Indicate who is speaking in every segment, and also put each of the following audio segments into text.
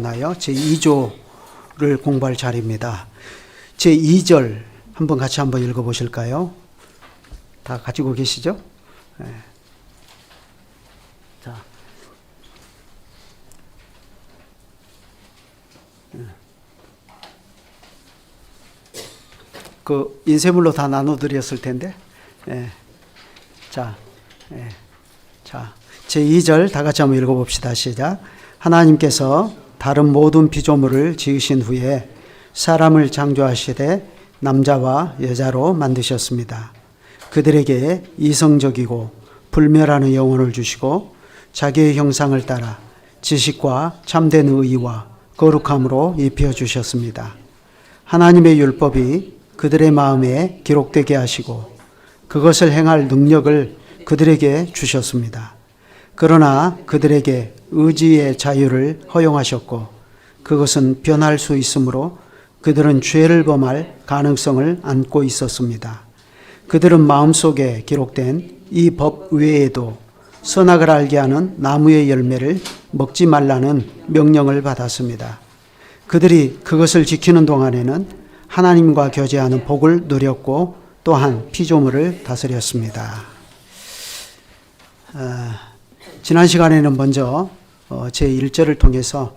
Speaker 1: 제2조를 공부할 자리입니다. 제2절 한번 같이 한번 읽어보실까요? 다 가지고 계시죠? 네. 자, 그 인쇄물로 다 나눠드렸을 텐데, 네. 자, 네. 자, 제2절 다 같이 한번 읽어봅시다. 시작. 하나님께서 다른 모든 피조물을 지으신 후에 사람을 창조하시되 남자와 여자로 만드셨습니다. 그들에게 이성적이고 불멸하는 영혼을 주시고 자기의 형상을 따라 지식과 참된 의와 거룩함으로 입혀주셨습니다. 하나님의 율법이 그들의 마음에 기록되게 하시고 그것을 행할 능력을 그들에게 주셨습니다. 그러나 그들에게 의지의 자유를 허용하셨고 그것은 변할 수 있으므로 그들은 죄를 범할 가능성을 안고 있었습니다. 그들은 마음속에 기록된 이 법 외에도 선악을 알게 하는 나무의 열매를 먹지 말라는 명령을 받았습니다. 그들이 그것을 지키는 동안에는 하나님과 교제하는 복을 누렸고 또한 피조물을 다스렸습니다. 지난 시간에는 먼저 제1절을 통해서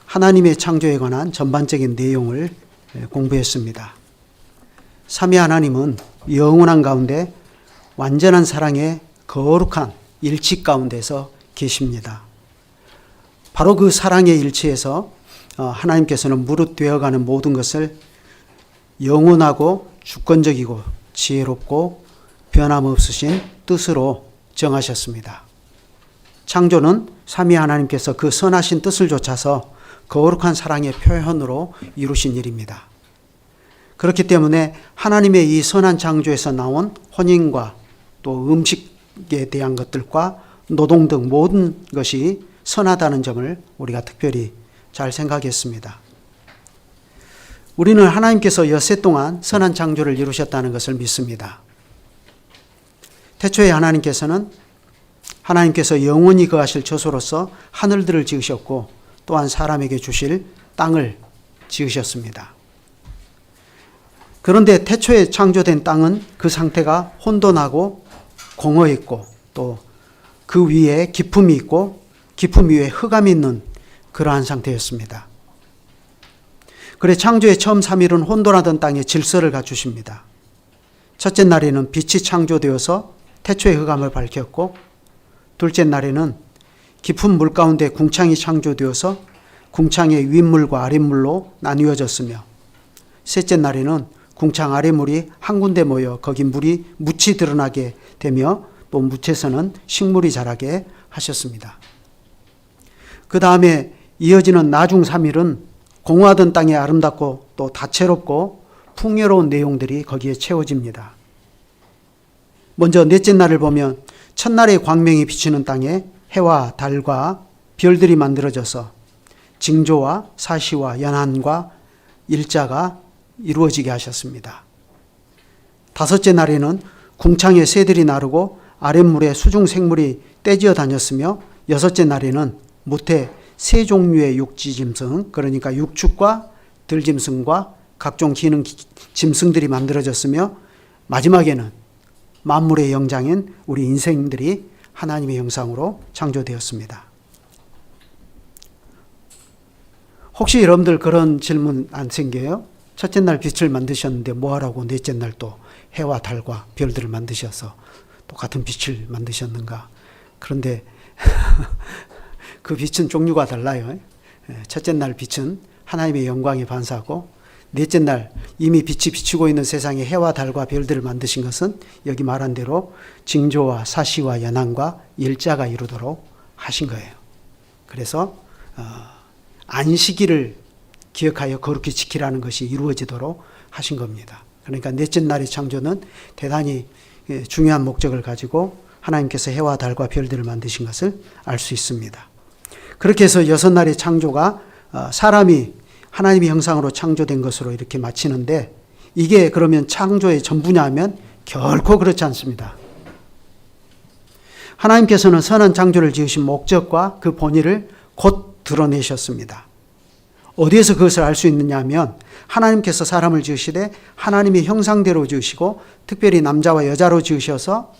Speaker 1: 하나님의 창조에 관한 전반적인 내용을 공부했습니다. 삼위 하나님은 영원한 가운데 완전한 사랑의 거룩한 일치 가운데서 계십니다. 바로 그 사랑의 일치에서 하나님께서는 무릇되어가는 모든 것을 영원하고 주권적이고 지혜롭고 변함없으신 뜻으로 정하셨습니다. 창조는 삼위 하나님께서 그 선하신 뜻을 좇아서 거룩한 사랑의 표현으로 이루신 일입니다. 그렇기 때문에 하나님의 이 선한 창조에서 나온 혼인과 또 음식에 대한 것들과 노동 등 모든 것이 선하다는 점을 우리가 특별히 잘 생각했습니다. 우리는 하나님께서 엿새 동안 선한 창조를 이루셨다는 것을 믿습니다. 태초에 하나님께서 영원히 거하실 처소로서 하늘들을 지으셨고 또한 사람에게 주실 땅을 지으셨습니다. 그런데 태초에 창조된 땅은 그 상태가 혼돈하고 공허했고 또 그 위에 기품이 있고 기품 위에 흑암이 있는 그러한 상태였습니다. 그래 창조의 처음 3일은 혼돈하던 땅에 질서를 갖추십니다. 첫째 날에는 빛이 창조되어서 태초의 흑암을 밝혔고 둘째 날에는 깊은 물 가운데 궁창이 창조되어서 궁창의 윗물과 아랫물로 나뉘어졌으며 셋째 날에는 궁창 아랫물이 한 군데 모여 거기 물이 묻이 드러나게 되며 또 묻에서는 식물이 자라게 하셨습니다. 그 다음에 이어지는 나중 3일은 공허하던 땅이 아름답고 또 다채롭고 풍요로운 내용들이 거기에 채워집니다. 먼저 넷째 날을 보면 첫날의 광명이 비치는 땅에 해와 달과 별들이 만들어져서 징조와 사시와 연한과 일자가 이루어지게 하셨습니다. 다섯째 날에는 궁창에 새들이 나르고 아랫물에 수중 생물이 떼지어 다녔으며 여섯째 날에는 무태 세 종류의 육지짐승 그러니까 육축과 들짐승과 각종 기능 짐승들이 만들어졌으며 마지막에는 만물의 영장인 우리 인생들이 하나님의 형상으로 창조되었습니다. 혹시 여러분들 그런 질문 안 생겨요? 첫째 날 빛을 만드셨는데 뭐하라고 넷째 날 또 해와 달과 별들을 만드셔서 똑같은 빛을 만드셨는가? 그런데 그 빛은 종류가 달라요. 첫째 날 빛은 하나님의 영광의 반사고 넷째 날 이미 빛이 비치고 있는 세상에 해와 달과 별들을 만드신 것은 여기 말한 대로 징조와 사시와 연한과 일자가 이루도록 하신 거예요. 그래서 안식일을 기억하여 거룩히 지키라는 것이 이루어지도록 하신 겁니다. 그러니까 넷째 날의 창조는 대단히 중요한 목적을 가지고 하나님께서 해와 달과 별들을 만드신 것을 알 수 있습니다. 그렇게 해서 여섯 날의 창조가 사람이 하나님의 형상으로 창조된 것으로 이렇게 마치는데 이게 그러면 창조의 전부냐 하면 결코 그렇지 않습니다. 하나님께서는 선한 창조를 지으신 목적과 그 본의를 곧 드러내셨습니다. 어디에서 그것을 알 수 있느냐 하면 하나님께서 사람을 지으시되 하나님의 형상대로 지으시고 특별히 남자와 여자로 지으셔서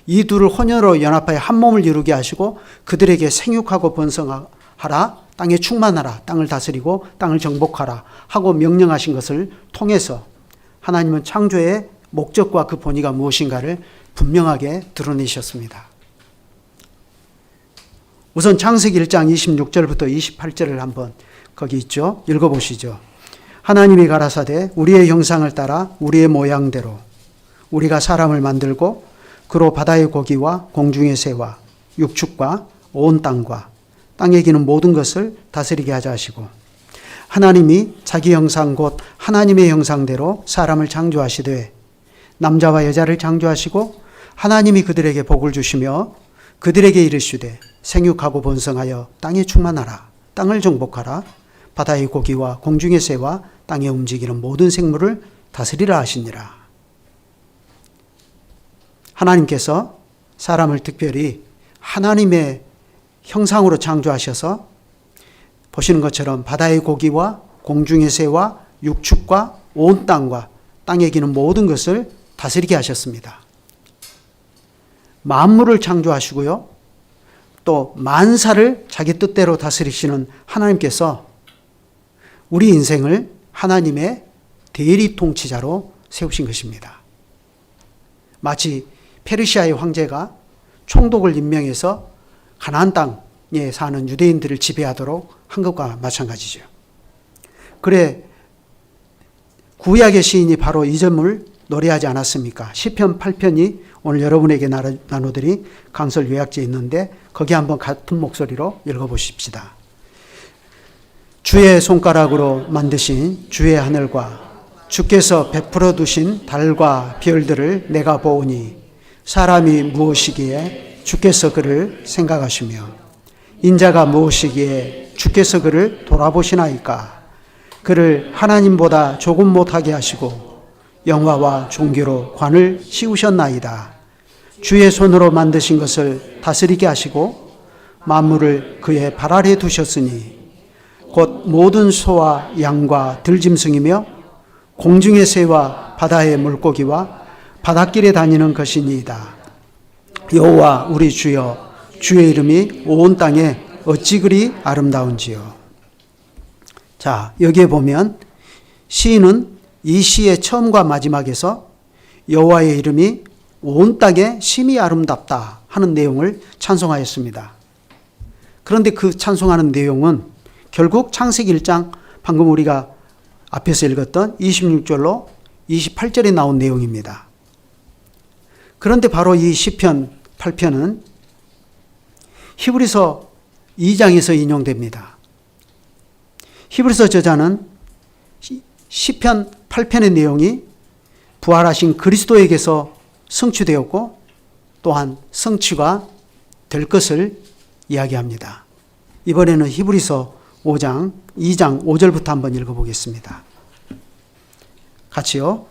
Speaker 1: 이 둘을 혼연으로 연합하여 한 몸을 이루게 하시고 그들에게 생육하고 번성하라, 땅에 충만하라, 땅을 다스리고 땅을 정복하라 하고 명령하신 것을 통해서 하나님은 창조의 목적과 그 본의가 무엇인가를 분명하게 드러내셨습니다. 우선 창세기 1장 26절부터 28절을 한번 거기 있죠. 읽어보시죠. 하나님이 가라사대 우리의 형상을 따라 우리의 모양대로 우리가 사람을 만들고 그로 바다의 고기와 공중의 새와 육축과 온 땅과 땅에 기는 모든 것을 다스리게 하자 하시고 하나님이 자기 형상 곧 하나님의 형상대로 사람을 창조하시되 남자와 여자를 창조하시고 하나님이 그들에게 복을 주시며 그들에게 이르시되 생육하고 번성하여 땅에 충만하라 땅을 정복하라 바다의 고기와 공중의 새와 땅에 움직이는 모든 생물을 다스리라 하시니라. 하나님께서 사람을 특별히 하나님의 형상으로 창조하셔서 보시는 것처럼 바다의 고기와 공중의 새와 육축과 온 땅과 땅에 기는 모든 것을 다스리게 하셨습니다. 만물을 창조하시고요. 또 만사를 자기 뜻대로 다스리시는 하나님께서 우리 인생을 하나님의 대리 통치자로 세우신 것입니다. 마치 페르시아의 황제가 총독을 임명해서 가나안 땅에 사는 유대인들을 지배하도록 한 것과 마찬가지죠. 그래 구약의 시인이 바로 이 점을 노래하지 않았습니까? 시편 8편이 오늘 여러분에게 나눠드린 강설 요약지에 있는데 거기 한번 같은 목소리로 읽어보십시다. 주의 손가락으로 만드신 주의 하늘과 주께서 베풀어 두신 달과 별들을 내가 보오니 사람이 무엇이기에 주께서 그를 생각하시며 인자가 무엇이기에 주께서 그를 돌아보시나이까. 그를 하나님보다 조금 못하게 하시고 영화와 종교로 관을 씌우셨나이다. 주의 손으로 만드신 것을 다스리게 하시고 만물을 그의 발 아래 두셨으니 곧 모든 소와 양과 들짐승이며 공중의 새와 바다의 물고기와 바닷길에 다니는 것이니이다. 여호와 우리 주여 주의 이름이 온 땅에 어찌 그리 아름다운지요. 자, 여기에 보면 시인은 이 시의 처음과 마지막에서 여호와의 이름이 온 땅에 심히 아름답다 하는 내용을 찬송하였습니다. 그런데 그 찬송하는 내용은 결국 창세기 1장 방금 우리가 앞에서 읽었던 26절로 28절에 나온 내용입니다. 그런데 바로 이 시편 8편은 히브리서 2장에서 인용됩니다. 히브리서 저자는 시편 8편의 내용이 부활하신 그리스도에게서 성취되었고 또한 성취가 될 것을 이야기합니다. 이번에는 히브리서 5장 2장 5절부터 한번 읽어보겠습니다. 같이요.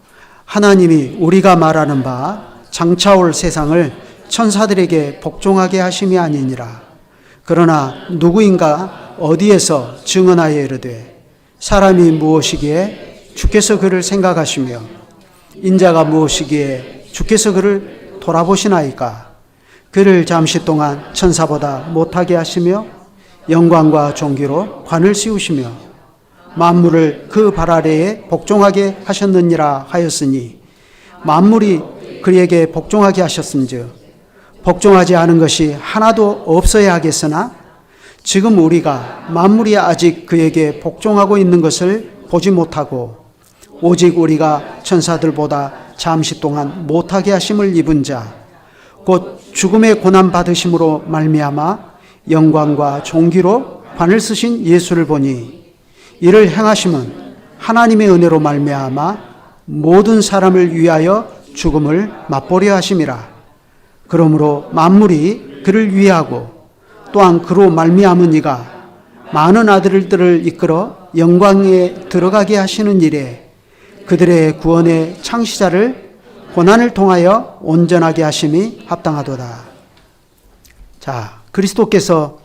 Speaker 1: 하나님이 우리가 말하는 바 장차올 세상을 천사들에게 복종하게 하심이 아니니라. 그러나 누구인가 어디에서 증언하여 이르되 사람이 무엇이기에 주께서 그를 생각하시며 인자가 무엇이기에 주께서 그를 돌아보시나이까. 그를 잠시 동안 천사보다 못하게 하시며 영광과 존귀로 관을 씌우시며 만물을 그 발 아래에 복종하게 하셨느니라 하였으니 만물이 그에게 복종하게 하셨은즉 복종하지 않은 것이 하나도 없어야 하겠으나 지금 우리가 만물이 아직 그에게 복종하고 있는 것을 보지 못하고 오직 우리가 천사들보다 잠시 동안 못하게 하심을 입은 자 곧 죽음의 고난 받으심으로 말미암아 영광과 존귀로 관을 쓰신 예수를 보니 이를 행하심은 하나님의 은혜로 말미암아 모든 사람을 위하여 죽음을 맛보려 하심이라. 그러므로 만물이 그를 위하고 또한 그로 말미암은 이가 많은 아들들을 이끌어 영광에 들어가게 하시는 일에 그들의 구원의 창시자를 고난을 통하여 온전하게 하심이 합당하도다. 자, 그리스도께서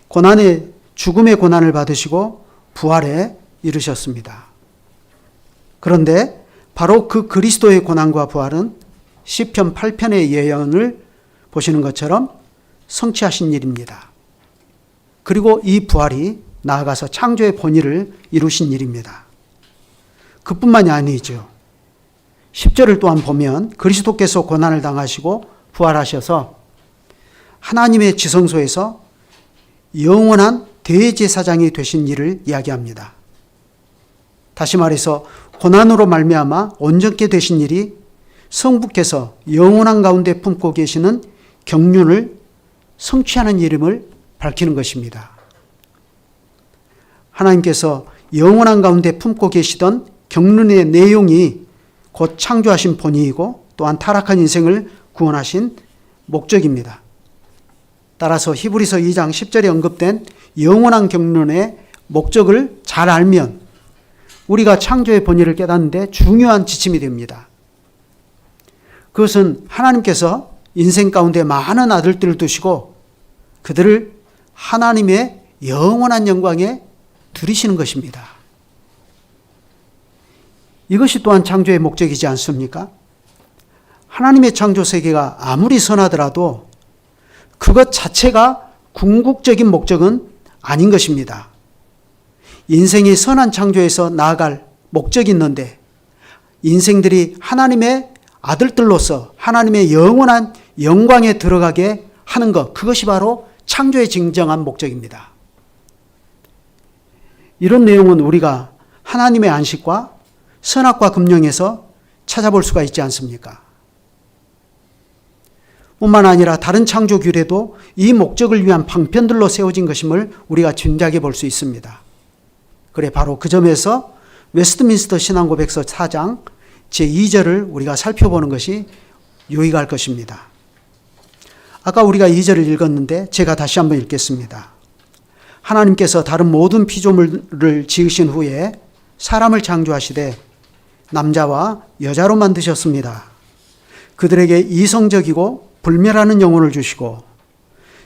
Speaker 1: 고난의 죽음의 고난을 받으시고 부활에 이르셨습니다. 그런데 바로 그 그리스도의 고난과 부활은 시편 8편의 예언을 보시는 것처럼 성취하신 일입니다. 그리고 이 부활이 나아가서 창조의 본의를 이루신 일입니다. 그뿐만이 아니죠. 10절을 또한 보면 그리스도께서 고난을 당하시고 부활하셔서 하나님의 지성소에서 영원한 대제사장이 되신 일을 이야기합니다. 다시 말해서 고난으로 말미암아 온전케 되신 일이 성부께서 영원한 가운데 품고 계시는 경륜을 성취하는 이름을 밝히는 것입니다. 하나님께서 영원한 가운데 품고 계시던 경륜의 내용이 곧 창조하신 본의이고 또한 타락한 인생을 구원하신 목적입니다. 따라서 히브리서 2장 10절에 언급된 영원한 경륜의 목적을 잘 알면 우리가 창조의 본의를 깨닫는데 중요한 지침이 됩니다. 그것은 하나님께서 인생 가운데 많은 아들들을 두시고 그들을 하나님의 영원한 영광에 들이시는 것입니다. 이것이 또한 창조의 목적이지 않습니까? 하나님의 창조 세계가 아무리 선하더라도 그것 자체가 궁극적인 목적은 아닌 것입니다. 인생이 선한 창조에서 나아갈 목적이 있는데 인생들이 하나님의 아들들로서 하나님의 영원한 영광에 들어가게 하는 것, 그것이 바로 창조의 진정한 목적입니다. 이런 내용은 우리가 하나님의 안식과 선악과 금령에서 찾아볼 수가 있지 않습니까? 뿐만 아니라 다른 창조 규례도 이 목적을 위한 방편들로 세워진 것임을 우리가 짐작해 볼 수 있습니다. 그래 바로 그 점에서 웨스트민스터 신앙고백서 4장 제2절을 우리가 살펴보는 것이 유익할 것입니다. 아까 우리가 2절을 읽었는데 제가 다시 한번 읽겠습니다. 하나님께서 다른 모든 피조물을 지으신 후에 사람을 창조하시되 남자와 여자로 만드셨습니다. 그들에게 이성적이고 불멸하는 영혼을 주시고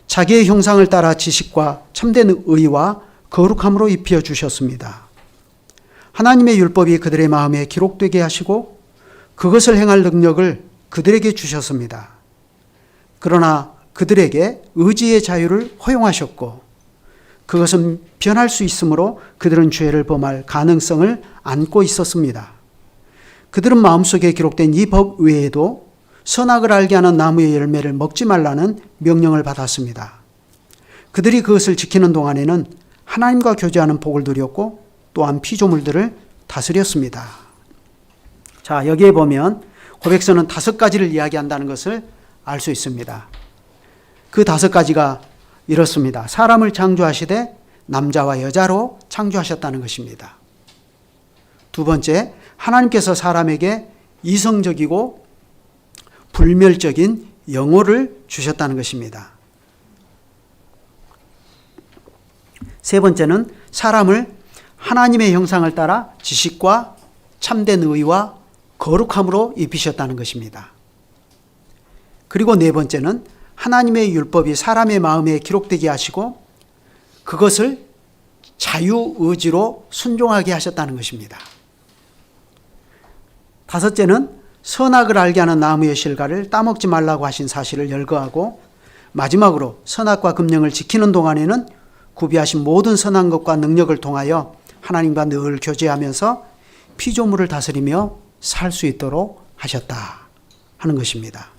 Speaker 1: 자기의 형상을 따라 지식과 참된 의와 거룩함으로 입혀 주셨습니다. 하나님의 율법이 그들의 마음에 기록되게 하시고 그것을 행할 능력을 그들에게 주셨습니다. 그러나 그들에게 의지의 자유를 허용하셨고 그것은 변할 수 있으므로 그들은 죄를 범할 가능성을 안고 있었습니다. 그들은 마음속에 기록된 이 법 외에도 선악을 알게 하는 나무의 열매를 먹지 말라는 명령을 받았습니다. 그들이 그것을 지키는 동안에는 하나님과 교제하는 복을 누렸고 또한 피조물들을 다스렸습니다. 자, 여기에 보면 고백서는 5가지를 이야기한다는 것을 알 수 있습니다. 그 5가지가 이렇습니다. 사람을 창조하시되 남자와 여자로 창조하셨다는 것입니다. 두 번째, 하나님께서 사람에게 이성적이고 불멸적인 영혼을 주셨다는 것입니다. 세 번째는 사람을 하나님의 형상을 따라 지식과 참된 의와 거룩함으로 입히셨다는 것입니다. 그리고 네 번째는 하나님의 율법이 사람의 마음에 기록되게 하시고 그것을 자유의지로 순종하게 하셨다는 것입니다. 다섯째는 선악을 알게 하는 나무의 실과를 따먹지 말라고 하신 사실을 열거하고 마지막으로 선악과 금령을 지키는 동안에는 구비하신 모든 선한 것과 능력을 통하여 하나님과 늘 교제하면서 피조물을 다스리며 살 수 있도록 하셨다 하는 것입니다.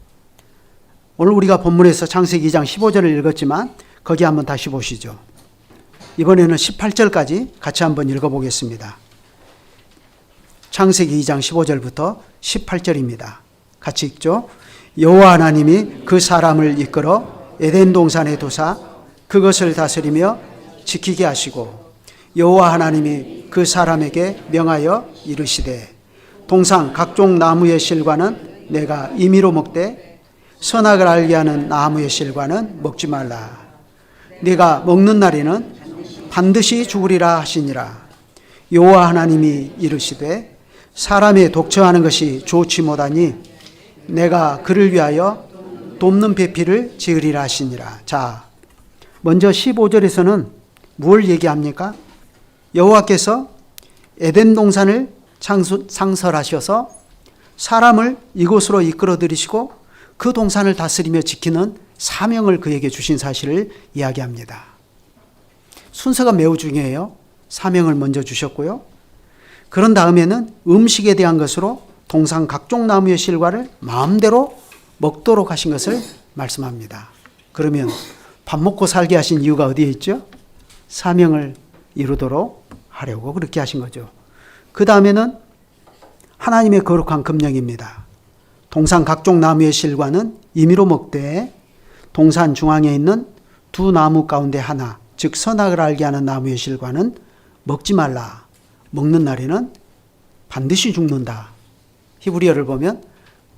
Speaker 1: 오늘 우리가 본문에서 창세기 2장 15절을 읽었지만 거기 한번 다시 보시죠. 이번에는 18절까지 같이 한번 읽어보겠습니다. 창세기 2장 15절부터 18절입니다. 같이 읽죠. 여호와 하나님이 그 사람을 이끌어 에덴 동산에 두사 그것을 다스리며 지키게 하시고 여호와 하나님이 그 사람에게 명하여 이르시되 동산 각종 나무의 실과는 내가 임의로 먹되 선악을 알게 하는 나무의 실과는 먹지 말라. 네가 먹는 날에는 반드시 죽으리라 하시니라. 여호와 하나님이 이르시되 사람의 독처하는 것이 좋지 못하니 내가 그를 위하여 돕는 배필을 지으리라 하시니라. 자, 먼저 15절에서는 뭘 얘기합니까? 여호와께서 에덴 동산을 상설하셔서 사람을 이곳으로 이끌어 들이시고 그 동산을 다스리며 지키는 사명을 그에게 주신 사실을 이야기합니다. 순서가 매우 중요해요. 사명을 먼저 주셨고요. 그런 다음에는 음식에 대한 것으로 동산 각종 나무의 실과를 마음대로 먹도록 하신 것을 말씀합니다. 그러면 밥 먹고 살게 하신 이유가 어디에 있죠? 사명을 이루도록 하려고 그렇게 하신 거죠. 그 다음에는 하나님의 거룩한 금령입니다. 동산 각종 나무의 실과는 임의로 먹되 동산 중앙에 있는 두 나무 가운데 하나, 즉 선악을 알게 하는 나무의 실과는 먹지 말라. 먹는 날에는 반드시 죽는다. 히브리어를 보면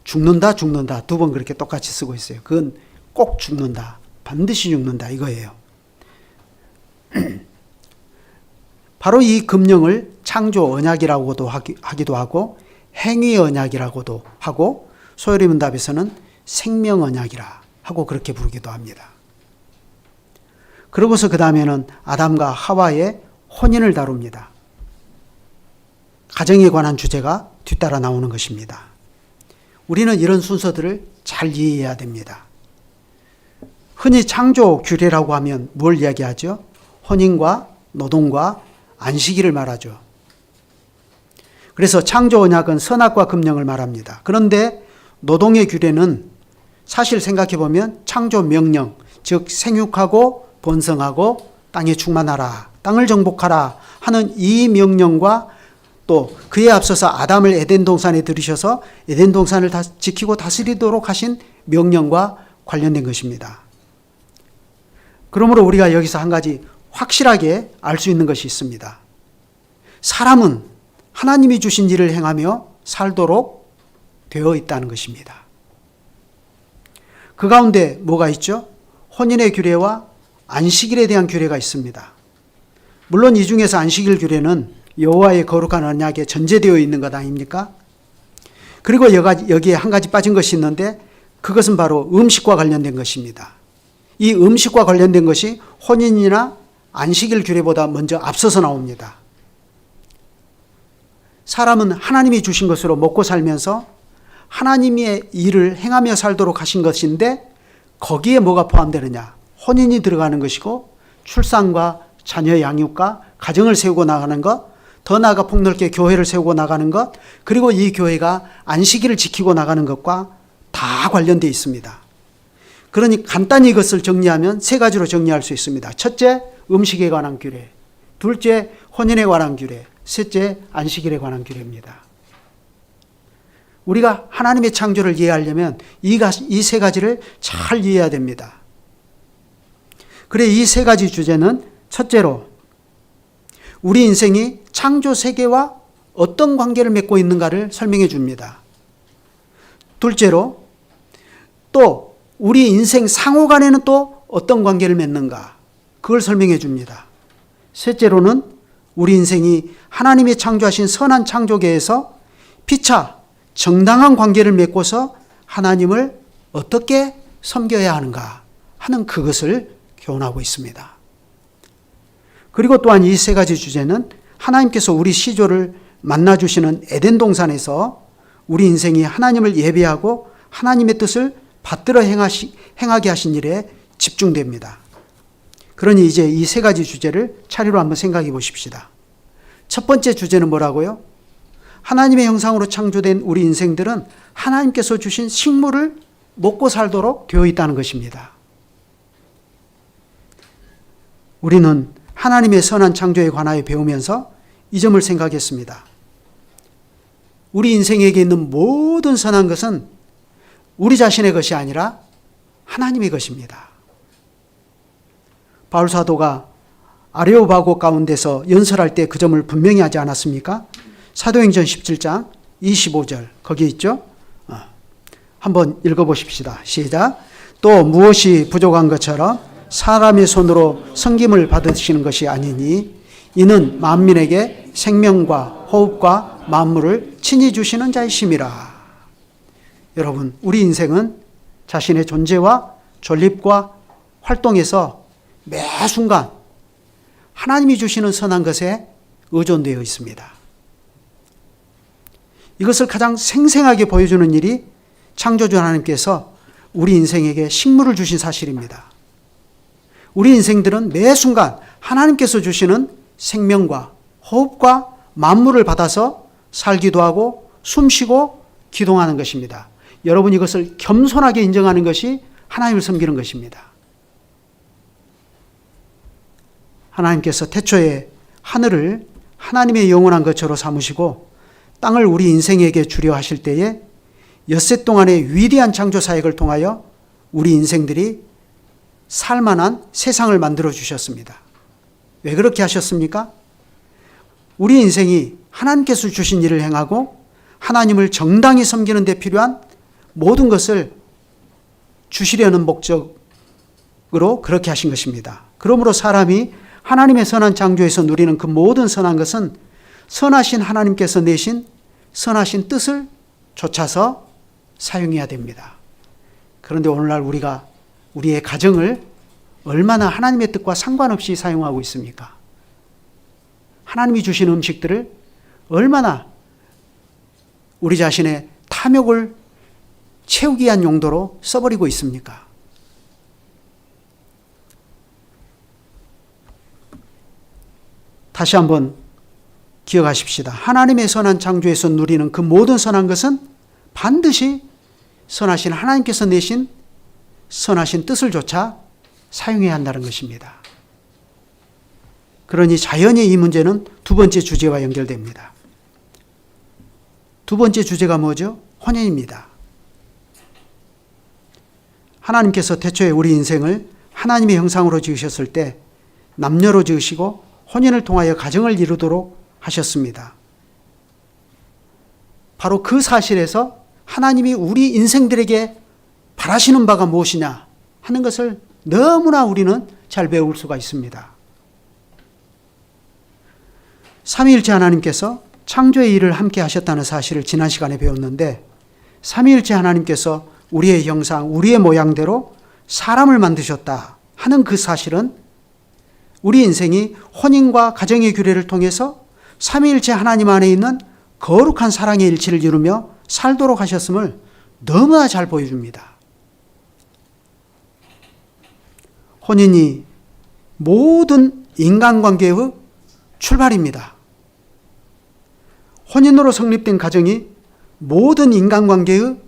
Speaker 1: 죽는다 두 번 그렇게 똑같이 쓰고 있어요. 그건 꼭 죽는다. 반드시 죽는다 이거예요. 바로 이 금령을 창조 언약이라고도 하기도 하고 행위 언약이라고도 하고 소요리 문답에서는 생명 언약이라 하고 그렇게 부르기도 합니다. 그러고서 그 다음에는 아담과 하와의 혼인을 다룹니다. 가정에 관한 주제가 뒤따라 나오는 것입니다. 우리는 이런 순서들을 잘 이해해야 됩니다. 흔히 창조 규례라고 하면 뭘 이야기하죠? 혼인과 노동과 안식일을 말하죠. 그래서 창조 언약은 선악과 금령을 말합니다. 그런데 노동의 규례는 사실 생각해 보면 창조 명령, 즉 생육하고 번성하고 땅에 충만하라, 땅을 정복하라 하는 이 명령과 또 그에 앞서서 아담을 에덴 동산에 들이셔서 에덴 동산을 지키고 다스리도록 하신 명령과 관련된 것입니다. 그러므로 우리가 여기서 한 가지 확실하게 알 수 있는 것이 있습니다. 사람은 하나님이 주신 일을 행하며 살도록 되어 있다는 것입니다. 그 가운데 뭐가 있죠? 혼인의 규례와 안식일에 대한 규례가 있습니다. 물론 이 중에서 안식일 규례는 여호와의 거룩한 언약에 전제되어 있는 것 아닙니까? 그리고 여기에 한 가지 빠진 것이 있는데 그것은 바로 음식과 관련된 것입니다. 이 음식과 관련된 것이 혼인이나 안식일 규례보다 먼저 앞서서 나옵니다. 사람은 하나님이 주신 것으로 먹고 살면서 하나님의 일을 행하며 살도록 하신 것인데 거기에 뭐가 포함되느냐? 혼인이 들어가는 것이고 출산과 자녀 양육과 가정을 세우고 나가는 것, 더 나아가 폭넓게 교회를 세우고 나가는 것, 그리고 이 교회가 안식일을 지키고 나가는 것과 다 관련되어 있습니다. 그러니 간단히 이것을 정리하면 세 가지로 정리할 수 있습니다. 첫째, 음식에 관한 규례. 둘째, 혼인에 관한 규례. 셋째, 안식일에 관한 규례입니다. 우리가 하나님의 창조를 이해하려면 이 세 가지를 잘 이해해야 됩니다. 그래 이 세 가지 주제는 첫째로 우리 인생이 창조 세계와 어떤 관계를 맺고 있는가를 설명해 줍니다. 둘째로 또 우리 인생 상호 간에는 또 어떤 관계를 맺는가 그걸 설명해 줍니다. 셋째로는 우리 인생이 하나님이 창조하신 선한 창조계에서 피차 정당한 관계를 맺고서 하나님을 어떻게 섬겨야 하는가 하는 그것을 교훈하고 있습니다. 그리고 또한 이 세 가지 주제는 하나님께서 우리 시조를 만나주시는 에덴 동산에서 우리 인생이 하나님을 예배하고 하나님의 뜻을 받들어 행하게 하신 일에 집중됩니다. 그러니 이제 이 세 가지 주제를 차례로 한번 생각해 보십시다. 첫 번째 주제는 뭐라고요? 하나님의 형상으로 창조된 우리 인생들은 하나님께서 주신 식물을 먹고 살도록 되어 있다는 것입니다. 우리는 하나님의 선한 창조에 관하여 배우면서 이 점을 생각했습니다. 우리 인생에게 있는 모든 선한 것은 우리 자신의 것이 아니라 하나님의 것입니다. 바울 사도가 아레오바고 가운데서 연설할 때 그 점을 분명히 하지 않았습니까? 사도행전 17장 25절 거기 있죠? 한번 읽어보십시다. 시작. 또 무엇이 부족한 것처럼 사람의 손으로 섬김을 받으시는 것이 아니니 이는 만민에게 생명과 호흡과 만물을 친히 주시는 자이심이라. 여러분, 우리 인생은 자신의 존재와 존립과 활동에서 매 순간 하나님이 주시는 선한 것에 의존되어 있습니다. 이것을 가장 생생하게 보여주는 일이 창조주 하나님께서 우리 인생에게 식물을 주신 사실입니다. 우리 인생들은 매 순간 하나님께서 주시는 생명과 호흡과 만물을 받아서 살기도 하고 숨쉬고 기동하는 것입니다. 여러분, 이것을 겸손하게 인정하는 것이 하나님을 섬기는 것입니다. 하나님께서 태초에 하늘을 하나님의 영원한 것처럼 삼으시고 땅을 우리 인생에게 주려 하실 때에 엿새 동안의 위대한 창조 사역을 통하여 우리 인생들이 살만한 세상을 만들어 주셨습니다. 왜 그렇게 하셨습니까? 우리 인생이 하나님께서 주신 일을 행하고 하나님을 정당히 섬기는 데 필요한 모든 것을 주시려는 목적으로 그렇게 하신 것입니다. 그러므로 사람이 하나님의 선한 창조에서 누리는 그 모든 선한 것은 선하신 하나님께서 내신 선하신 뜻을 좇아서 사용해야 됩니다. 그런데 오늘날 우리가 우리의 가정을 얼마나 하나님의 뜻과 상관없이 사용하고 있습니까? 하나님이 주신 음식들을 얼마나 우리 자신의 탐욕을 채우기 위한 용도로 써버리고 있습니까? 다시 한번 기억하십시다. 하나님의 선한 창조에서 누리는 그 모든 선한 것은 반드시 선하신 하나님께서 내신 선하신 뜻을 좇아 사용해야 한다는 것입니다. 그러니 자연히 이 문제는 두 번째 주제와 연결됩니다. 두 번째 주제가 뭐죠? 혼인입니다. 하나님께서 태초에 우리 인생을 하나님의 형상으로 지으셨을 때 남녀로 지으시고 혼인을 통하여 가정을 이루도록 하셨습니다. 바로 그 사실에서 하나님이 우리 인생들에게 바라시는 바가 무엇이냐 하는 것을 너무나 우리는 잘 배울 수가 있습니다. 삼위일체 하나님께서 창조의 일을 함께 하셨다는 사실을 지난 시간에 배웠는데, 삼위일체 하나님께서 우리의 형상, 우리의 모양대로 사람을 만드셨다 하는 그 사실은 우리 인생이 혼인과 가정의 규례를 통해서 삼위일체 하나님 안에 있는 거룩한 사랑의 일치를 이루며 살도록 하셨음을 너무나 잘 보여줍니다. 혼인이 모든 인간관계의 출발입니다. 혼인으로 성립된 가정이 모든 인간관계의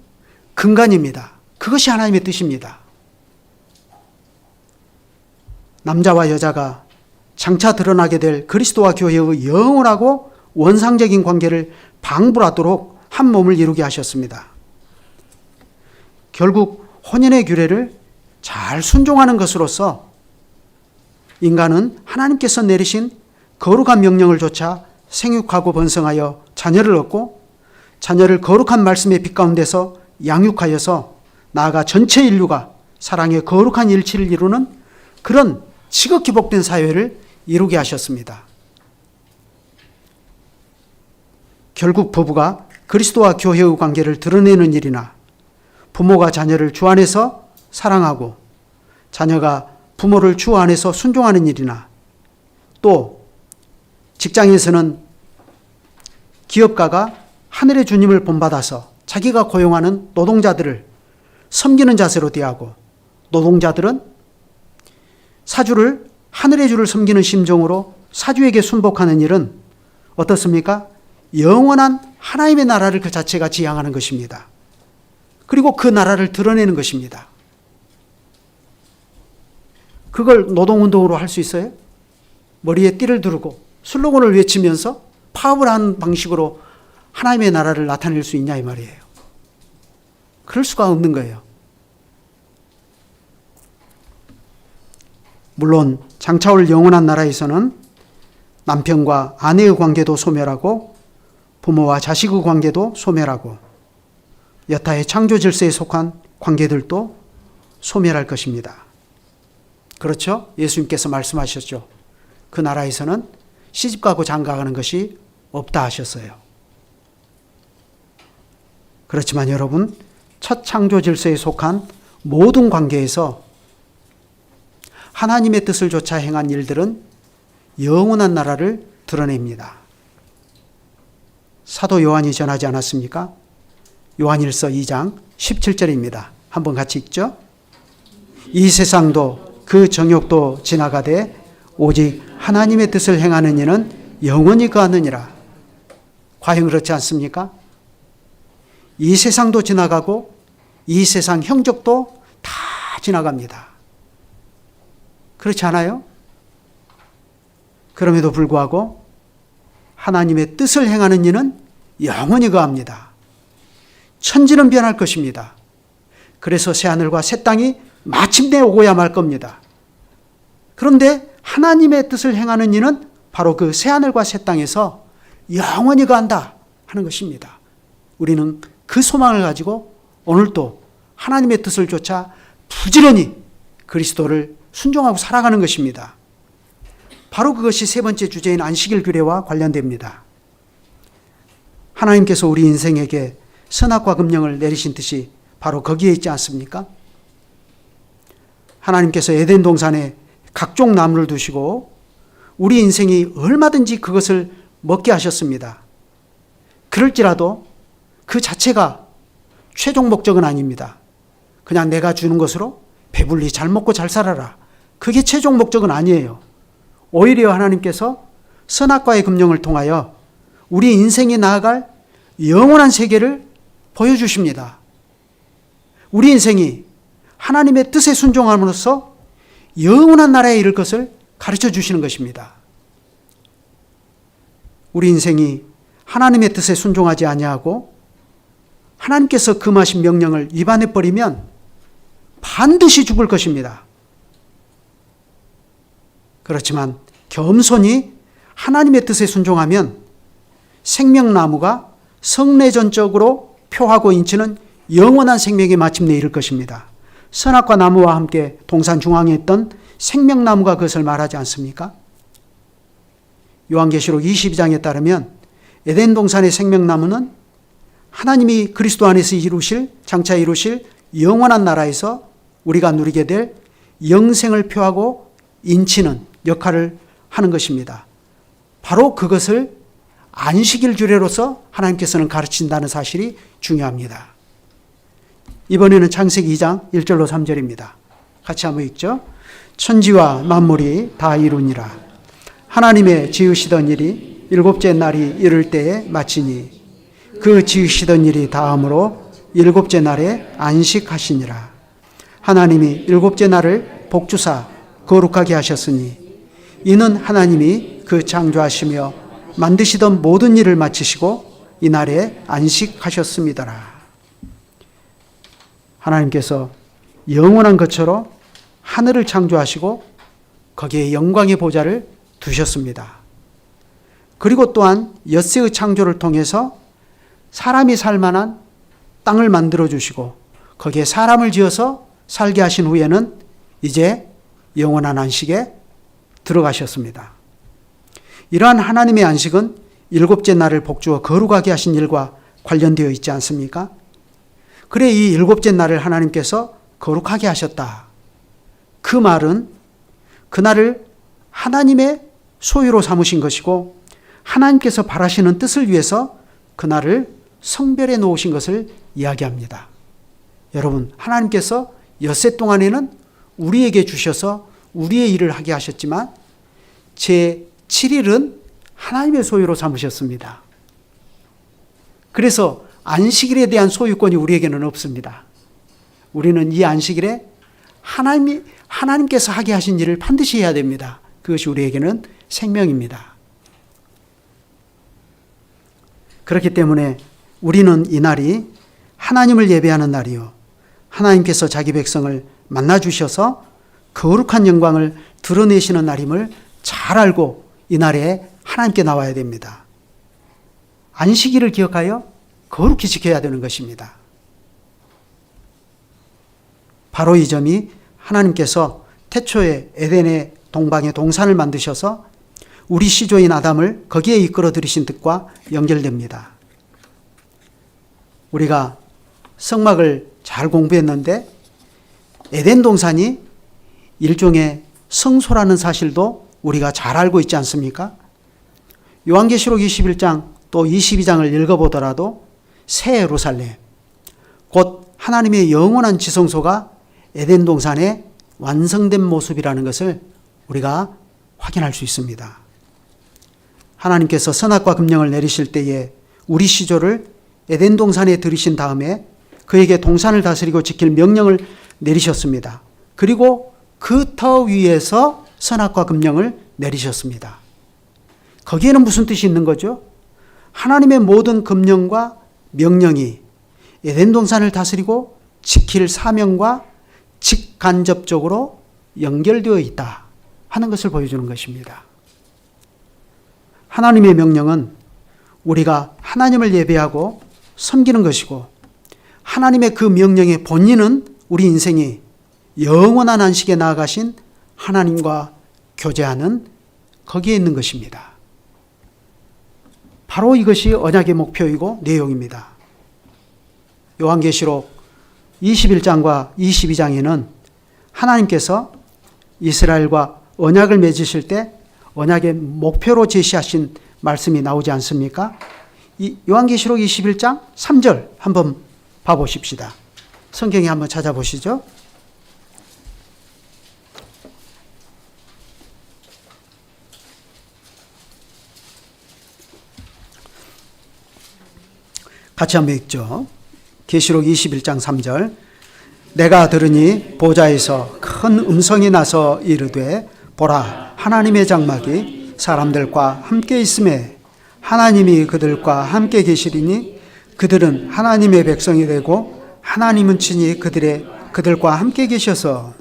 Speaker 1: 근간입니다. 그것이 하나님의 뜻입니다. 남자와 여자가 장차 드러나게 될 그리스도와 교회의 영원하고 원상적인 관계를 방불하도록 한 몸을 이루게 하셨습니다. 결국 혼인의 규례를 잘 순종하는 것으로서 인간은 하나님께서 내리신 거룩한 명령을 좇아 생육하고 번성하여 자녀를 얻고, 자녀를 거룩한 말씀의 빛 가운데서 양육하여서 나아가 전체 인류가 사랑의 거룩한 일치를 이루는 그런 지극히 복된 사회를 이루게 하셨습니다. 결국 부부가 그리스도와 교회의 관계를 드러내는 일이나, 부모가 자녀를 주 안에서 사랑하고 자녀가 부모를 주 안에서 순종하는 일이나, 또 직장에서는 기업가가 하늘의 주님을 본받아서 자기가 고용하는 노동자들을 섬기는 자세로 대하고, 노동자들은 사주를 하늘의 주를 섬기는 심정으로 사주에게 순복하는 일은 어떻습니까? 영원한 하나님의 나라를 그 자체가 지향하는 것입니다. 그리고 그 나라를 드러내는 것입니다. 그걸 노동운동으로 할 수 있어요? 머리에 띠를 두르고 슬로건을 외치면서 파업을 하는 방식으로 하나님의 나라를 나타낼 수 있냐 이 말이에요. 그럴 수가 없는 거예요. 물론 장차 올 영원한 나라에서는 남편과 아내의 관계도 소멸하고 부모와 자식의 관계도 소멸하고 여타의 창조 질서에 속한 관계들도 소멸할 것입니다. 그렇죠? 예수님께서 말씀하셨죠. 그 나라에서는 시집가고 장가가는 것이 없다 하셨어요. 그렇지만 여러분, 첫 창조 질서에 속한 모든 관계에서 하나님의 뜻을 좇아 행한 일들은 영원한 나라를 드러냅니다. 사도 요한이 전하지 않았습니까? 요한일서 2장 17절입니다. 한번 같이 읽죠. 이 세상도 그 정욕도 지나가되 오직 하나님의 뜻을 행하는 이는 영원히 거하느니라. 과연 그렇지 않습니까? 이 세상도 지나가고 이 세상 형적도 다 지나갑니다. 그렇지 않아요? 그럼에도 불구하고 하나님의 뜻을 행하는 이는 영원히 거합니다. 천지는 변할 것입니다. 그래서 새하늘과 새 땅이 마침내 오고야 말 겁니다. 그런데 하나님의 뜻을 행하는 이는 바로 그 새하늘과 새 땅에서 영원히 거한다 하는 것입니다. 우리는 그 소망을 가지고 오늘도 하나님의 뜻을 쫓아 부지런히 그리스도를 순종하고 살아가는 것입니다. 바로 그것이 세 번째 주제인 안식일 규례와 관련됩니다. 하나님께서 우리 인생에게 선악과 금령을 내리신 뜻이 바로 거기에 있지 않습니까? 하나님께서 에덴 동산에 각종 나무를 두시고 우리 인생이 얼마든지 그것을 먹게 하셨습니다. 그럴지라도 그 자체가 최종 목적은 아닙니다. 그냥 내가 주는 것으로 배불리 잘 먹고 잘 살아라. 그게 최종 목적은 아니에요. 오히려 하나님께서 선악과의 금령을 통하여 우리 인생이 나아갈 영원한 세계를 보여주십니다. 우리 인생이 하나님의 뜻에 순종함으로써 영원한 나라에 이를 것을 가르쳐 주시는 것입니다. 우리 인생이 하나님의 뜻에 순종하지 아니하고 하나님께서 금하신 명령을 위반해 버리면 반드시 죽을 것입니다. 그렇지만 겸손히 하나님의 뜻에 순종하면 생명나무가 성례전적으로 표하고 인치는 영원한 생명에 마침내 이를 것입니다. 선악과 나무와 함께 동산 중앙에 있던 생명나무가 그것을 말하지 않습니까? 요한계시록 22장에 따르면 에덴 동산의 생명나무는 하나님이 그리스도 안에서 장차 이루실 영원한 나라에서 우리가 누리게 될 영생을 표하고 인치는 역할을 하는 것입니다. 바로 그것을 안식일 규례로서 하나님께서는 가르친다는 사실이 중요합니다. 이번에는 창세기 2장 1절로 3절입니다. 같이 한번 읽죠. 천지와 만물이 다 이루니라. 하나님의 지으시던 일이 일곱째 날이 이를 때에 마치니 그 지으시던 일이 다함으로 일곱째 날에 안식하시니라. 하나님이 일곱째 날을 복주사 거룩하게 하셨으니 이는 하나님이 그 창조하시며 만드시던 모든 일을 마치시고 이 날에 안식하셨습니다라. 하나님께서 영원한 것처럼 하늘을 창조하시고 거기에 영광의 보좌를 두셨습니다. 그리고 또한 엿새의 창조를 통해서 사람이 살 만한 땅을 만들어 주시고 거기에 사람을 지어서 살게 하신 후에는 이제 영원한 안식에 들어가셨습니다. 이러한 하나님의 안식은 일곱째 날을 복주어 거룩하게 하신 일과 관련되어 있지 않습니까? 그래 이 일곱째 날을 하나님께서 거룩하게 하셨다. 그 말은 그날을 하나님의 소유로 삼으신 것이고 하나님께서 바라시는 뜻을 위해서 그날을 성별해 놓으신 것을 이야기합니다. 여러분, 하나님께서 엿새 동안에는 우리에게 주셔서 우리의 일을 하게 하셨지만 제7일은 하나님의 소유로 삼으셨습니다. 그래서 안식일에 대한 소유권이 우리에게는 없습니다. 우리는 이 안식일에 하나님께서 하게 하신 일을 반드시 해야 됩니다. 그것이 우리에게는 생명입니다. 그렇기 때문에 우리는 이 날이 하나님을 예배하는 날이요 하나님께서 자기 백성을 만나 주셔서 거룩한 영광을 드러내시는 날임을 잘 알고 이 날에 하나님께 나와야 됩니다. 안식일을 기억하여 거룩히 지켜야 되는 것입니다. 바로 이 점이 하나님께서 태초에 에덴의 동방에 동산을 만드셔서 우리 시조인 아담을 거기에 이끌어 들이신 뜻과 연결됩니다. 우리가 성막을 잘 공부했는데 에덴 동산이 일종의 성소라는 사실도 우리가 잘 알고 있지 않습니까? 요한계시록 21장 또 22장을 읽어보더라도 새 예루살렘, 곧 하나님의 영원한 지성소가 에덴 동산에 완성된 모습이라는 것을 우리가 확인할 수 있습니다. 하나님께서 선악과 금령을 내리실 때에 우리 시조를 에덴 동산에 들이신 다음에 그에게 동산을 다스리고 지킬 명령을 내리셨습니다. 그리고 그 터 위에서 선악과 금령을 내리셨습니다. 거기에는 무슨 뜻이 있는 거죠? 하나님의 모든 금령과 명령이 에덴 동산을 다스리고 지킬 사명과 직간접적으로 연결되어 있다 하는 것을 보여주는 것입니다. 하나님의 명령은 우리가 하나님을 예배하고 섬기는 것이고, 하나님의 그 명령의 본인은 우리 인생이 영원한 안식에 나아가신 하나님과 교제하는 거기에 있는 것입니다. 바로 이것이 언약의 목표이고 내용입니다. 요한계시록 21장과 22장에는 하나님께서 이스라엘과 언약을 맺으실 때 언약의 목표로 제시하신 말씀이 나오지 않습니까? 이 요한계시록 21장 3절 한번 봐보십시다. 성경에 한번 찾아보시죠. 같이 한번 읽죠. 계시록 21장 3절. 내가 들으니 보좌에서 큰 음성이 나서 이르되 보라, 하나님의 장막이 사람들과 함께 있음에 하나님이 그들과 함께 계시리니 그들은 하나님의 백성이 되고 하나님은 친히 그들과 함께 계셔서.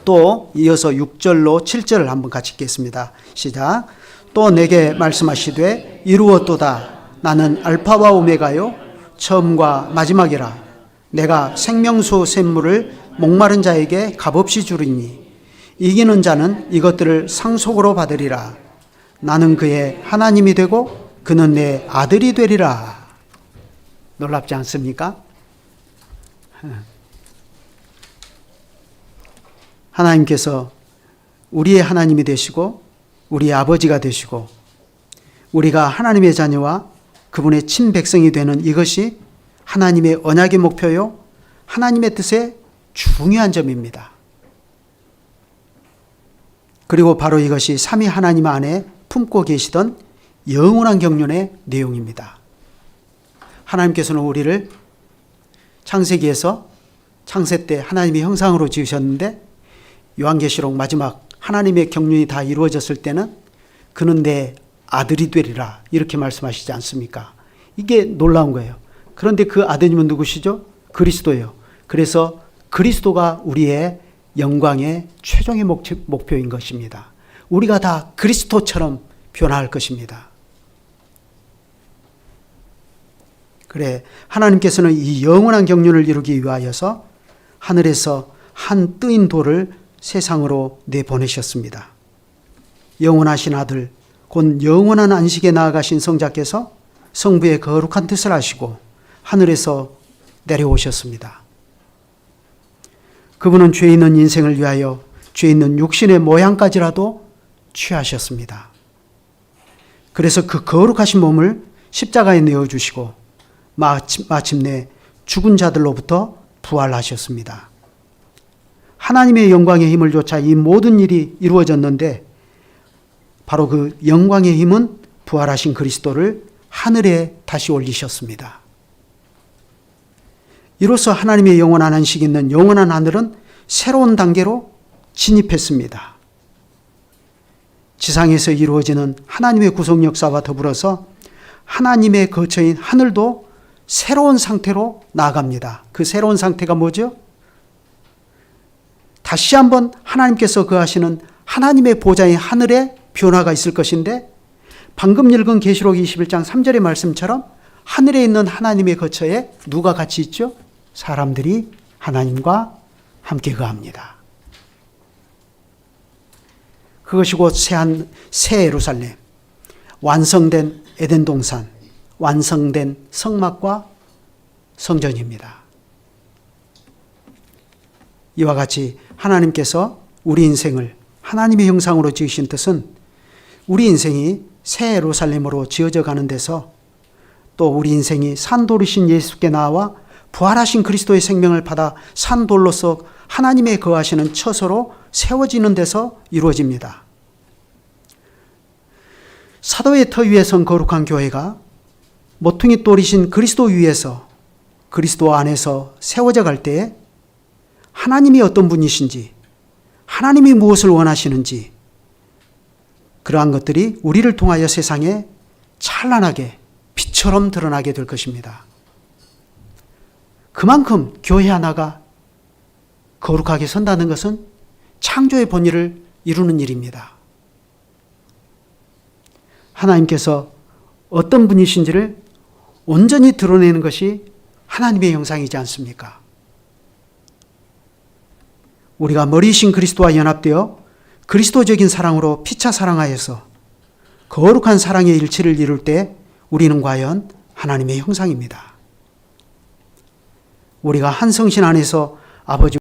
Speaker 1: 또 이어서 6절로 7절을 한번 같이 읽겠습니다. 시작. 또 내게 말씀하시되 이루었도다. 나는 알파와 오메가요 처음과 마지막이라. 내가 생명수 샘물을 목마른 자에게 값없이 주리니 이기는 자는 이것들을 상속으로 받으리라. 나는 그의 하나님이 되고 그는 내 아들이 되리라. 놀랍지 않습니까? 하나님께서 우리의 하나님이 되시고 우리의 아버지가 되시고 우리가 하나님의 자녀와 그분의 친백성이 되는 이것이 하나님의 언약의 목표요, 하나님의 뜻의 중요한 점입니다. 그리고 바로 이것이 삼위 하나님 안에 품고 계시던 영원한 경륜의 내용입니다. 하나님께서는 우리를 창세기에서 창세 때 하나님의 형상으로 지으셨는데 요한계시록 마지막 하나님의 경륜이 다 이루어졌을 때는 그는 내 아들이 되리라 이렇게 말씀하시지 않습니까? 이게 놀라운 거예요. 그런데 그 아드님은 누구시죠? 그리스도예요. 그래서 그리스도가 우리의 영광의 최종의 목표인 것입니다. 우리가 다 그리스도처럼 변화할 것입니다. 그래, 하나님께서는 이 영원한 경륜을 이루기 위하여서 하늘에서 한 뜨인 돌을 세상으로 내보내셨습니다. 영원하신 아들, 곧 영원한 안식에 나아가신 성자께서 성부의 거룩한 뜻을 하시고 하늘에서 내려오셨습니다. 그분은 죄 있는 인생을 위하여 죄 있는 육신의 모양까지라도 취하셨습니다. 그래서 그 거룩하신 몸을 십자가에 내어주시고 마침내 죽은 자들로부터 부활하셨습니다. 하나님의 영광의 힘을 좇아 이 모든 일이 이루어졌는데 바로 그 영광의 힘은 부활하신 그리스도를 하늘에 다시 올리셨습니다. 이로써 하나님의 영원한 안식이 있는 영원한 하늘은 새로운 단계로 진입했습니다. 지상에서 이루어지는 하나님의 구속 역사와 더불어서 하나님의 거처인 하늘도 새로운 상태로 나아갑니다. 그 새로운 상태가 뭐죠? 다시 한번 하나님께서 거하시는 하나님의 보좌인 하늘에 변화가 있을 것인데, 방금 읽은 계시록 21장 3절의 말씀처럼 하늘에 있는 하나님의 거처에 누가 같이 있죠? 사람들이 하나님과 함께 거합니다. 그것이 곧 새 예루살렘, 완성된 에덴 동산, 완성된 성막과 성전입니다. 이와 같이 하나님께서 우리 인생을 하나님의 형상으로 지으신 뜻은 우리 인생이 새 예루살렘으로 지어져 가는 데서 또 우리 인생이 산돌이신 예수께 나와 부활하신 그리스도의 생명을 받아 산돌로서 하나님의 거하시는 처소로 세워지는 데서 이루어집니다. 사도의 터 위에 선 거룩한 교회가 모퉁이 돌이신 그리스도 위에서 그리스도 안에서 세워져 갈 때에 하나님이 어떤 분이신지, 하나님이 무엇을 원하시는지 그러한 것들이 우리를 통하여 세상에 찬란하게 빛처럼 드러나게 될 것입니다. 그만큼 교회 하나가 거룩하게 선다는 것은 창조의 본의를 이루는 일입니다. 하나님께서 어떤 분이신지를 온전히 드러내는 것이 하나님의 형상이지 않습니까? 우리가 머리이신 그리스도와 연합되어 그리스도적인 사랑으로 피차 사랑하여서 거룩한 사랑의 일치를 이룰 때 우리는 과연 하나님의 형상입니다. 우리가 한 성신 안에서 아버지